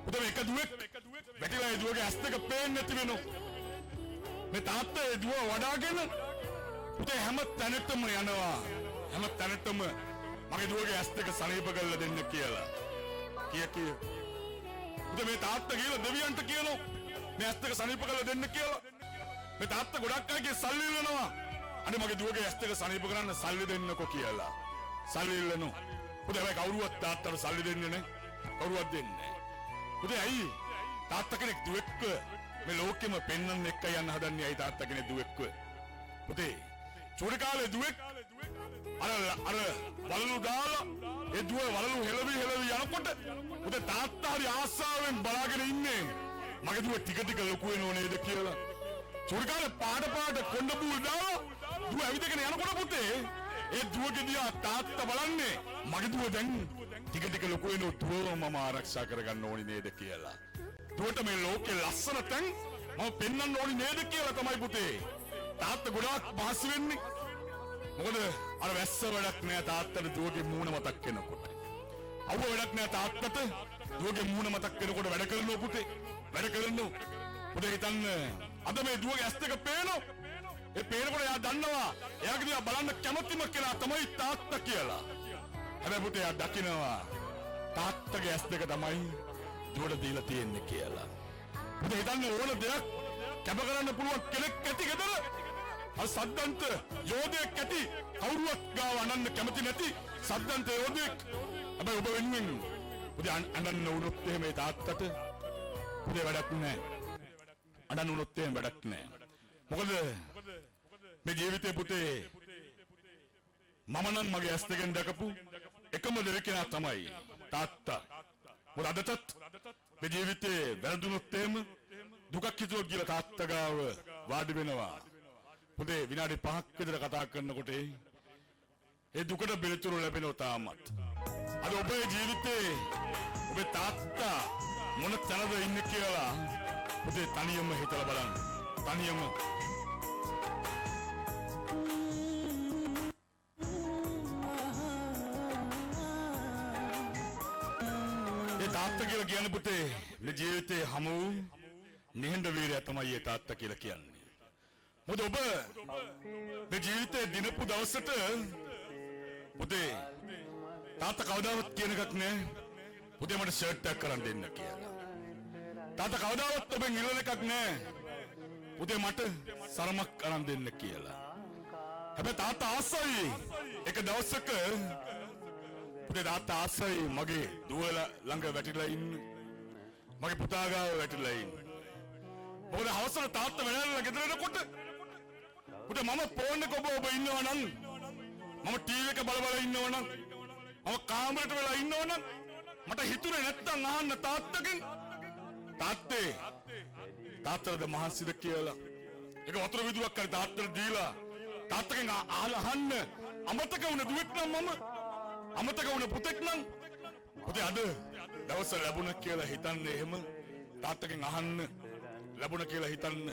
පුතේ එක දුවෙක් වැටිලා ඒ දුවගේ ඇස් දෙක පේන්නේ නැති වෙනවා. මේ තාත්තා ඒ දුව වඩාගෙන පුතේ හැම තැනටම යනවා. හැම තැනටම මගේ දුවගේ ඇස් දෙක සනීප කරලා දෙන්න කියලා. කිය. පුතේ මේ තාත්තා කියලා දෙවියන්ට කියනවා මේ ඇස් දෙක සනීප කරලා දෙන්න කියලා. මේ තාත්තා ගොඩක් අයගේ සල්ලි ඉල්ලනවා. අනේ මගේ දුවගේ ඇස් දෙක සනීප කරන්න සල්ලි දෙන්නකෝ කියලා. සල්ලි ඉල්ලනවා. පුතේ හැබැයි කවුරුවත් තාත්තට සල්ලි දෙන්නේ නැහැ. කවුරුවත් දෙන්නේ නැහැ. පුතේ ඇයි තාත්තා කෙනෙක් දුවෙක්ව මේ ලෝකෙම පෙන්වන්න එක්ක යන්න හදන්නේ ඇයි තාත්තා කෙනෙක් දුවෙක්ව? පුතේ චූටි කාලේ දුවෙක් අර වලලු දාලා ඒ දුව වලලු හෙලවි යනකොට පුතේ තාත්තා හරි ආසාවෙන් බලාගෙන ඉන්නේ මගේ දුව ටික ටික ලොකු වෙනව නේද කියලා. චූටි කාලේ පාට කොණ්ඩ බූල් දාලා දුව ඇවිදගෙන යනකොට පුතේ ඒ දුවගේ දිහා තාත්තා බලන්නේ මගේ දුව දැන් ටික ටික ලොකු වෙනව දුවව මම ආරක්ෂා කරගන්න ඕනි නේද කියලා. දුවට මේ ලෝකේ ලස්සන තැන් මම පෙන්වන්න ඕනි නේද කියලා තමයි පුතේ තාත්තා ගොඩාක් පහසු වෙන්නේ. මොකද අර වැස්ස වැඩක් නෑ තාත්තට දුවගේ මූණ මතක් වෙනකොට. අවුව වැඩක් නෑ තාත්තට දුවගේ මූණ මතක් වෙනකොට වැඩ කරනවා පුතේ. වැඩ කරනවා. පුතේ හිතන්න අද මේ දුවගේ ඇස් දෙක පේනවා. ඒ පේනකොට එයා දන්නවා එයාගේ දිහා බලන්න කැමතිම කෙනා තමයි තාත්තා කියලා. හැබැයි පුතේ එයා දකිනවා තාත්තගේ ඇස් දෙක තමයි දුවට දීලා තියෙන්නේ කියලා. පුතේ හිතන්න ඕන දෙයක් කැප කරන්න පුළුවන් කෙනෙක් ඇති ගෙදර. අර සද්දන්ත යෝධයෙක් ඇති කවුරුවත් ගාව අනන්න කැමති නැති සද්දන්ත යෝධයෙක්. හැබැයි ඔබ වෙනුවෙන් පුතේ අනන්න වුණොත් එහෙම ඒ තාත්තට පුතේ වැඩක් නැහැ. අනන්න වුණොත් එහෙම වැඩක් නැහැ. මොකද මේ ජීවිතේ පුතේ මම නම් මගේ ඇස් දෙකෙන් දැකපු එකම දෙවිකෙනා තමයි තාත්තා. මොකද අදටත් මේ ජීවිතේ වැරදුනොත් එහෙම දුකක් හිතුවොත් කියලා තාත්තා ගාව වාඩි වෙනවා. පුතේ විනාඩි 5ක් විතර කතා කරනකොට ඒ දුකට පිළිතුරු ලැබෙනවා තාමත්. අද ඔබේ ජීවිතේ ඔබේ තාත්තා මොන තැනද ඉන්නේ කියලා පුතේ තනියම හිතලා බලන්න. තනියම තාත්තා කියලා කියන්නේ පුතේ මේ ජීවිතේ හමු නිහඬ වීරයා තමයි ඒ තාත්තා කියලා කියන්නේ. මොකද ඔබ මේ ජීවිතේ දිනපු දවසට පුතේ තාත්තා කවදාවත් කියන එකක් නෑ පුතේ මට ෂර්ට් එකක් කරන් දෙන්න කියලා. තාත්තා කවදාවත් ඔබෙන් ඉල්ලන එකක් නෑ පුතේ මට සරමක් කරන් දෙන්න කියලා. හැබැයි තාත්තා ආසයි එක දවසක පුතේ තාත්තා ආසයි මගේ දුව ළඟ වැටිලා ඉන්න. මගේ පුතා ගාව වැටිලා ඉන්න. මොකද හවසට තාත්තා වෙනල්ලා ගෙදර එනකොට පුතේ මම ෆෝන් එක ඔබ ඉන්නවා නම් මම ටීවී එක බල ඉන්නවා නම් මම කාමරේට වෙලා ඉන්නවා නම් මට හිතුනේ නැත්තම් අහන්න තාත්තගෙන් තාත්තට මහන්සිද කියලා. ඒක වතුර විදුවක් කරලා තාත්තට දීලා තාත්තගෙන් අහන්න අමතක වුණ දුවෙක් නම් මම අමතක වුණ පුතෙක් නම් පුතේ අද දවස ලැබුණ කියලා හිතන්නේ එහෙම තාත්තගෙන් අහන්න ලැබුණ කියලා හිතන්න.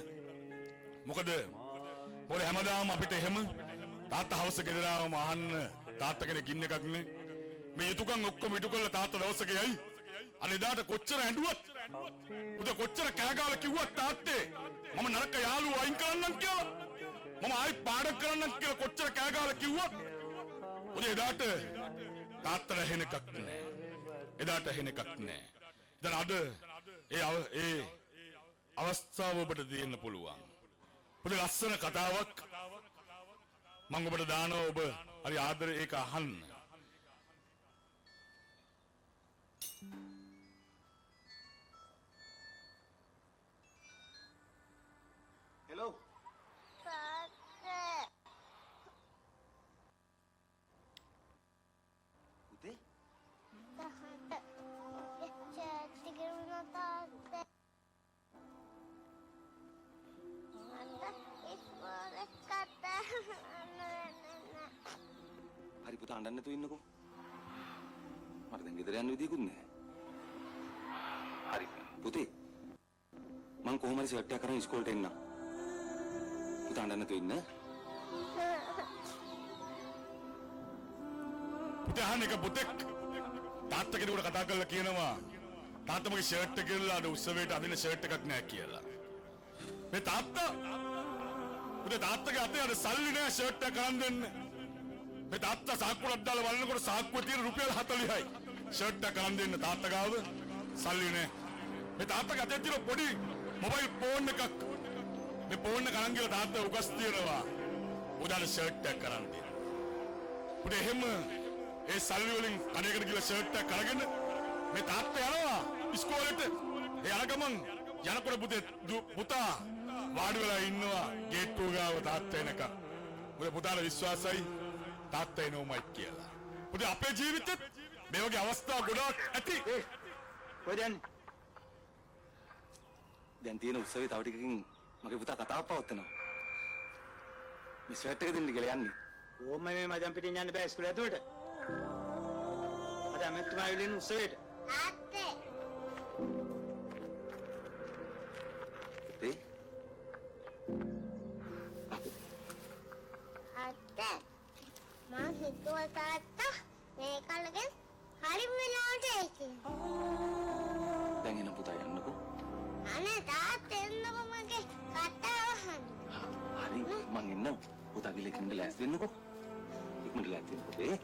මොකද හැමදාම අපිට එහෙම තාත්තා හවස ගෙදර ආවම අහන්න තාත්තා කෙනෙක් ඉන්න එකක් නේ. මේ යුතුයකම් ඔක්කොම ඉටු කරලා තාත්තා දවසක යයි. අනිදාට කොච්චර ඇඬුවත් පුතේ කොච්චර කෑගාලා කිව්වත් තාත්තේ මම නරක යාළුවෝ අයින් කරන්නම් කියලා මම ආයි පාඩම් කරන්නම් කියලා කොච්චර කෑගාලා කිව්වත් පුතේ එදාට තාත්තට ඇහෙන එකක් නෑ. එදාට ඇහෙන එකක් නෑ. දැන් අද ඒ අවස්ථාව ඔබට දෙන්න පුළුවන්. පුතේ ලස්සන කතාවක් මම ඔබට දානවා. ඔබ හරි ආදරේ ඒක අහන්න. හෙලෝ තාත්තා පුතේ තාත්තා චාටි කරුණා තාත්තා ඉස්කෝලේ කතා හරි පුතා අඬන්න නැතුව ඉන්නකෝ. මට දැන් ගෙදර යන්න විදියකුත් නැහැ. හරි පුතේ මං කොහොම හරි සෙට් එකක් කරන් ඉස්කෝලේට එන්න. පුතා අඬන්න නැතුව ඉන්න. පුතේ අහන්න එක පුතෙක් තාත්තා කෙනෙකුට කතා කරලා කියනවා තාත්තමගේ ෂර්ට් එක කියලා අද උත්සවයට අදින ෂර්ට් එකක් නෑ කියලා. මේ තාත්තා පුතේ තාත්තගේ අතේ අර සල්ලි නෑ ෂර්ට් එක කරන් දෙන්න. මේ තාත්තා සාක්කුවක් දාලා බලනකොට සාක්කුවේ තියෙන රුපියල් 40යි. ෂර්ට් එක කරන් දෙන්න තාත්තා ගාව සල්ලි නෑ. මේ තාත්තගේ අතේ තියෙන පොඩි මොබයිල් ෆෝන් එකක්. මේ ෆෝන් එක අරන් ගිහලා තාත්තා උගස් තියනවා. උදාන ෂර්ට් එක කරන් දෙන්න. පුතේ එහෙම ඒ සල්ලි වලින් කණේකට ගිහලා ෂර්ට් එක අරගෙන මේ තාත්තා යනවා ඉස්කෝලේට. ඒ යන ගමන් යනකොට පුතා වාඩි වෙලා ඉන්නවා ගේට්ටුව ගාව තාත්තා එනකම්. මොකද පුතාට විශ්වාසයි තාත්තා එනෝමයි කියලා. පුතේ අපේ ජීවිතෙත් මේ වගේ අවස්ථා ගොඩාක් ඇති. කොහෙද යන්නේ? දැන් තියෙන උත්සවේ තව ටිකකින් මගේ පුතා කතාවක් පවත්වනවා. මේ ෂර්ට් එක දෙන්න කියලා යන්නේ. ඕම මේ මචං පිටින් යන්න බෑ ඉස්කෝලේ ඇතුළට. අද අමෙත්තුමා ඇවිල්ලා ඉන්න උත්සවයට. තාත්තේ පුතේ තාත්තේ මම හිතුවා තාත්තා මේ කලගෙන් හරි වෙලාවට එයි කියලා. දැන් එන පුතා යන්නකෝ. අනේ තාත්තේ එන්නකො මගේ කතාව අහන්න. හරි මං එන්නම්. පුතා ගිහලා ඉක්මනට ලෑස්ති වෙන්නකෝ. ඉක්මනට ලෑස්ති වෙන්න පුතේ.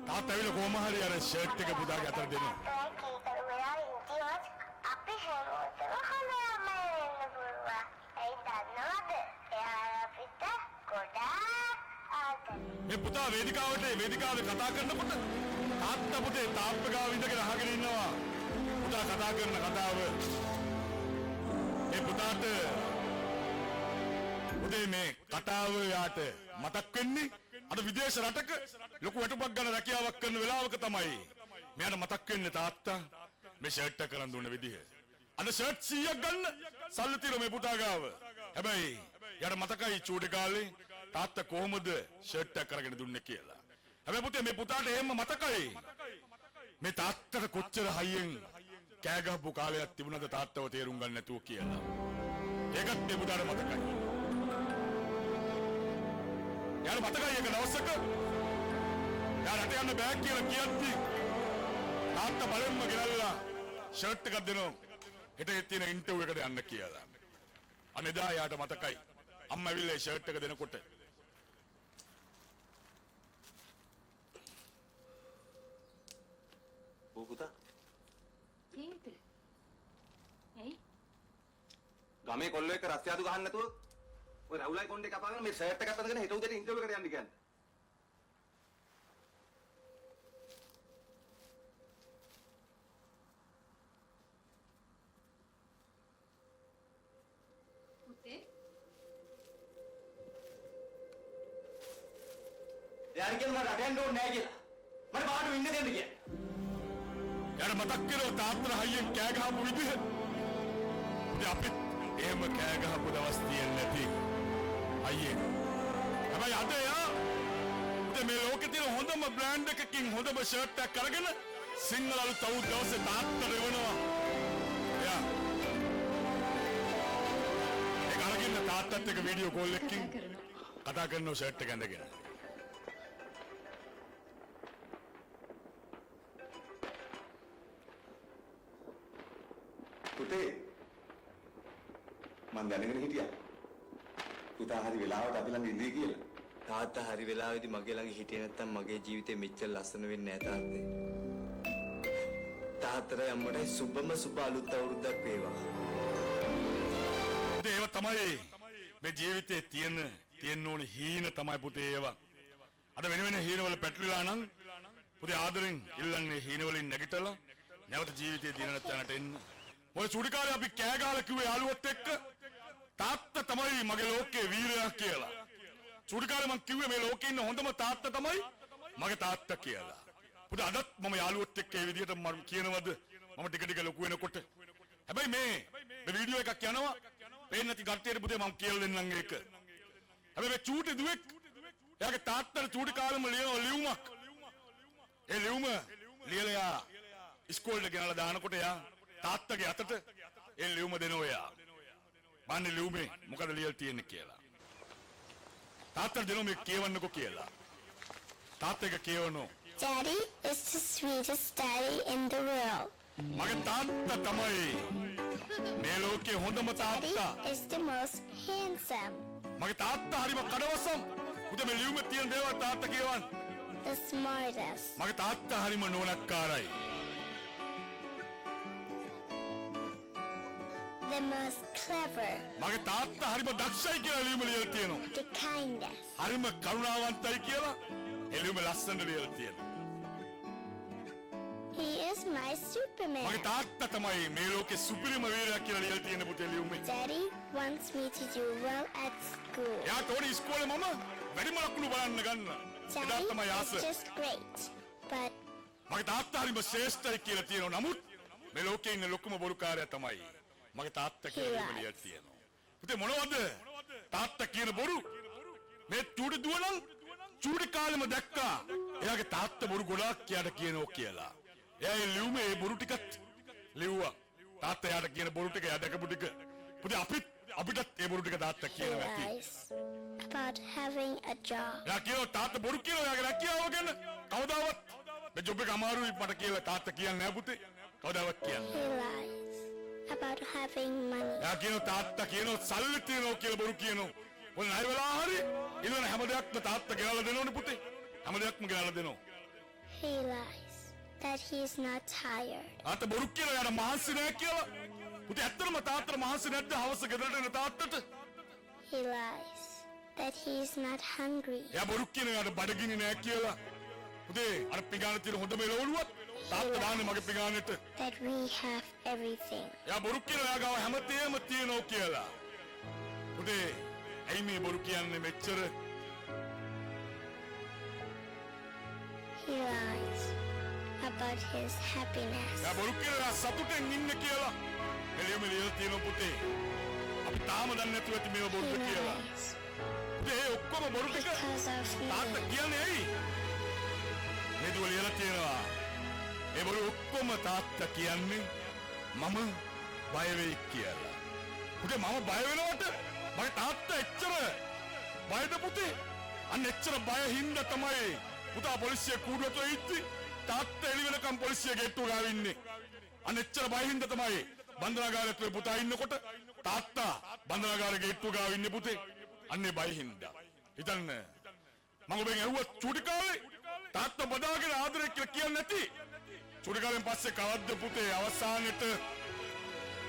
තාත්තා ඇවිල්ලා කොහොම හරි අර ෂර්ට් එක පුතාගේ අතට දෙනවා. කීකරු වෙලා ඉන්දියොත් අපි හැමෝටම හොඳම වෙන්න පුළුවන්. ඒ දන්නවද? එයා අපිට ගොඩාක් ආදරේ. මේ පුතා වේදිකාවේ කතා කරනකොට තාත්තා පුතේ තාප්ප ගාව ඉඳගෙන අහගෙන ඉන්නවා. පුතා කතා කරන කතාව. මේ පුතාට පුතේ මේ කතාව යාට මතක් වෙන්නේ අද විදේශ රටක ලොකු වැටුපක් ගන්න රැකියාවක් කරන වෙලාවක තමයි මෙයාට මතක් වෙන්නේ තාත්තා මේ ෂර්ට් එක කරන් දුන්න විදිහ. අද ෂර්ට් 100ක් ගන්න සල්ලි තියෙන මේ පුතා ගාව. හැබැයි යාට මතකයි චූටි කාලේ තාත්තා කොහොමද ෂර්ට් එක කරගෙන දුන්නේ කියලා. හැබැයි පුතේ මේ පුතාට එහෙම මතකයි. මේ තාත්තට කොච්චර හයියෙන් කෑ ගහපු කාලයක් තිබුණාද තාත්තව තේරුම් ගන්න නැතුව කියලා. ඒකත් මේ පුතාට මතකයි. යාර මතකයි එක දවසක යාර රට යන්න බෑ කියලා කියද්දි තාත්තා බලෙන්ම ගෙනල්ලා ෂර්ට් එකක් දෙනවා. හෙට තියෙන ඉන්ටර්විව් එකට යන්න කියලා. අනේදා යාට මතකයි අම්මා ඇවිල්ලා ෂර්ට් එක දෙනකොට පුතා ජීවිත ඇයි ගමේ කොල්ලෝ එක්ක රස්තියාදු ගහන්න නැතුව ඔය රවුලයි කොණ්ඩේ කපාගෙන මේ ෂර්ට් එකක් අතගෙන හෙට උදේට ඉන්ටර්විව් එකට යන්න කියන්නේ. පුතේ යාර කියන මට රට යන්න ඕනේ නැහැ කියලා. මට බාහිර ඉන්න දෙන්න කියලා. යාර මතක් කරෝ තාත්තා හයියෙන් කෑ ගහපු විදිහ. ඉතින් අපි එහෙම කෑ ගහපු දවස් තියෙන්නේ නැති. අයියේ. හැබැයි අද යා මේ ලෝකේ තියෙන හොඳම බ්‍රෑන්ඩ් එකකින් හොඳම ෂර්ට් එකක් අරගෙන සිංහල අලුත් අවුරුදු දවසේ තාත්තා රෙවනවා. යා. ඒක අරගෙන තාත්තත් එක්ක වීඩියෝ කෝල් එකකින් කතා කරනවා ෂර්ට් එක ඇඳගෙන. පුතේ මං දැනගෙන හිටියා. පුතා හරි වෙලාවට අපි ළඟ ඉඳී කියලා. තාත්තා හරි වෙලාවෙදි මගේ ළඟ හිටියේ නැත්තම් මගේ ජීවිතේ මෙච්චර ලස්සන වෙන්නේ නැහැ තාත්තේ. තාත්තට අම්මට සුබ අලුත් අවුරුද්දක් වේවා. ඒව තමයි මේ ජීවිතේ තියෙන්න ඕනේ හීන තමයි පුතේ ඒවා. අද වෙන හීනවල පැටලිලා නම් පුතේ ආදරෙන් ඉල්ලන්නේ හීනවලින් නැගිටලා නැවත ජීවිතේ දිනන තැනට එන්න. මොකද චූටි කාලේ අපි කෑ ගහලා කිව්වේ යාළුවොත් එක්ක තාත්තා තමයි මගේ ලෝකේ වීරයා කියලා. චූටි කාලේ මං කිව්වේ මේ ලෝකේ ඉන්න හොඳම තාත්තා තමයි මගේ තාත්තා කියලා. පුතේ අදත් මම යාළුවොත් එක්ක ඒ විදිහට මම කියනවද මම ටික ලොකු වෙනකොට. හැබැයි මේ වීඩියෝ එකක් යනවා පේන්නේ නැති කට්ටියට පුතේ මම කියලා දෙන්නම් ඒක. හැබැයි මේ චූටි දුවෙක් එයාගේ තාත්තට චූටි කාලෙම ලියන ලියුමක්. ඒ ලියුම ලියලා ඉස්කෝලේට ගෙනලා දානකොට යා තාත්තගේ අතට ඒ ලියුම දෙනවා යා. බන්නේ ලියුමේ මොකද ලියලා තියෙන්නේ කියලා. තාත්තට දෙනවා මේ කියවන්නකෝ කියලා. තාත්තා එක කියවනවා. Daddy is the sweetest daddy in the world. මගේ තාත්තා තමයි මේ ලෝකේ හොඳම Daddy තාත්තා. is the most handsome, මගේ තාත්තා හරිම කඩවසම්. පුතේ මේ ලියුමේ තියෙන දේවල් තාත්තා කියවන්න. the smartest, මගේ තාත්තා හරිම නෝනක්කාරයි. the most clever, මගේ තාත්තා හරිම දක්ෂයි කියලා ලියුමේ ලියලා තියෙනවා. the kindest. හරිම කරුණාවන්තයි කියලා ඒ ලියුමේ ලස්සනට ලියලා තියෙනවා. He is my Superman. මගේ තාත්තා තමයි මේ ලෝකේ සුපිරිම වීරයා කියලා ලියලා තියෙන පුතේ ලියුමේ. Daddy wants me to do well at school. එයාට ඕනේ ඉස්කෝලේ මම වැඩිම ලකුණු බලන්න ගන්න. එදා Daddy තමයි ආස. is just great, but මගේ තාත්තා හරිම ශ්‍රේෂ්ඨයි කියලා තියෙනවා. නමුත් මේ ලෝකේ ඉන්න ලොකුම බොරුකාරයා තමයි මගේ තාත්තා කියලා ලියුමේ ලියලා තියෙනවා. පුතේ මොනවද තාත්තා කියන බොරු? මේ චූටි දුව නම් චූටි කාලෙම දැක්කා. එයාගේ තාත්තා බොරු ගොඩාක් කියාට කියනෝ කියලා. එයා ඒ ලියුමේ ඒ බොරු ටිකත් ලිව්වා. තාත්තා එයාට කියන බොරු ටික එයා දැකපු ටික. පුතේ අපිටත් ඒ බොරු ටික තාත්තා he කියනවා ඇති. lies about having a job. එයා කියනවා තාත්තා බොරු කියනවා එයාගේ රැකියාව ගැන. කවදාවත් මේ ජොබ් එක අමාරුයි මට කියලා තාත්තා කියන්නේ නැහැ පුතේ. කවදාවත් කියන්නේ. He lies about having money. එයා කියනවා තාත්තා කියනවා සල්ලි තියනවා කියලා බොරු කියනවා. ඔය ණය වෙලා හරි ඉන්න හැම දෙයක්ම තාත්තා ගෙනල්ලා දෙනවනේ පුතේ. හැම දෙයක්ම ගෙනල්ලා දෙනවා. He lies that he is not tired. තාත්තා බොරු කියනවා යාට මහන්සි නැහැ කියලා. පුතේ ඇත්තටම තාත්තට මහන්සි නැද්ද හවස ගෙදරට එන තාත්තට? He lies that he is not hungry. එයා බොරු කියනවා යාට බඩගිනි නැහැ කියලා. පුතේ අර පිඟාන තියෙන හොඳ මෙලවලුවත් තාත්තා දාන්නේ මගේ පිඟානෙට. That we have everything. එයා බොරු කියනවා එයා ගාව හැමතේම තියෙනවා කියලා. පුතේ ඇයි මේ බොරු කියන්නේ මෙච්චර? He lies about his happiness. එයා බොරු කියනවා සතුටෙන් ඉන්න කියලා. එළියම ලියලා තියෙනවා පුතේ. අපි තාම දන්නේ නැතුව ඇති මේව He බොරුද කියලා. lies පුතේ ඒ ඔක්කොම බොරු ටික because of තාත්තා me. කියන්නේ ඇයි? මේ දුව ලියලා තියෙනවා. ඒ බොරු ඔක්කොම තාත්තා කියන්නේ මම බය වෙයි කියලා. පුතේ මම බය වෙනවට මගේ තාත්තා එච්චර බයද පුතේ? අන්න එච්චර බය හින්දා තමයි පුතා පොලිසිය කූඩුවට ඉද්දි තාත්තා එළි වෙනකම් පොලිසිය ගේට්ටුව ගාව ඉන්නේ. අන්න එච්චර බය හින්දා තමයි බන්ධනාගාරයේ තුල පුතා ඉන්නකොට තාත්තා බන්ධනාගාරයේ ගේට්ටුව ගාව ඉන්නේ පුතේ. අන්නේ බය හින්දා. හිතන්න මම ඔබෙන් ඇහුවා චූටි කාලේ තාත්තා බදාගෙන ආදරේ කියලා කියන්නේ නැති. චූටි කාලෙන් පස්සේ කවද්ද පුතේ අවසානෙට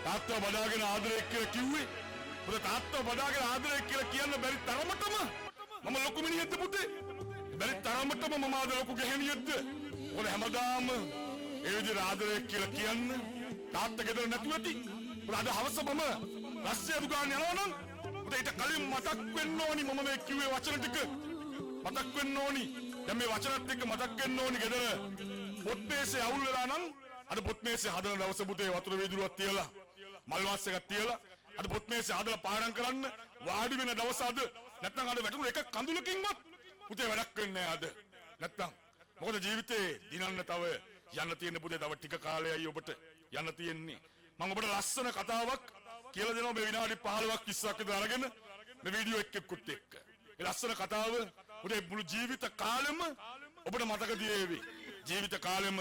තාත්තා බදාගෙන ආදරේ කියලා කිව්වේ? පුතේ තාත්තා බදාගෙන ආදරේ කියලා කියන්න බැරි තරමටම මම ලොකු මිනිහෙක්ද පුතේ? බැරි තරමටම මම ආද ලොකු ගැහණියෙක්ද? ඔය හැමදාම ඒ විදිහට ආදරේ කියලා කියන්න තාත්තා ගෙදර නැතුව ඇති. පුතේ අද හවස මම රස්සිය දුකාන් යනවා නම් පුතේ ඊට කලින් මතක් වෙන්න ඕනි මම මේ කිව්වේ වචන ටික. මතක් වෙන්න ඕනි. දැන් මේ වචනත් එක්ක මතක් වෙන්න ඕනි ගෙදර. පොත්මේසේ අවුල් වෙලා නම් අද පොත්මේසේ හදන දවස පුතේ වතුර වීදුරුවක් තියලා මල් වාස් එකක් තියලා අද පොත්මේසේ හදලා පාඩම් කරන්න වාඩි වෙන දවස අද. නැත්නම් අද වැටුණු එක කඳුලකින්වත් පුතේ වැඩක් වෙන්නේ නැහැ අද. නැත්නම් මොකද ජීවිතේ දිනන්න තව යන්න තියෙන පුතේ තව ටික කාලයයි ඔබට යන්න තියෙන්නේ. මම ඔබට ලස්සන කතාවක් කියලා දෙනවා මේ විනාඩි 15ක් 20ක් විතර අරගෙන මේ වීඩියෝ එකෙකුත් එක්ක. ඒ ලස්සන කතාව පුතේ මුළු ජීවිත කාලෙම ඔබට මතක තියේවි. ජීවිත කාලෙම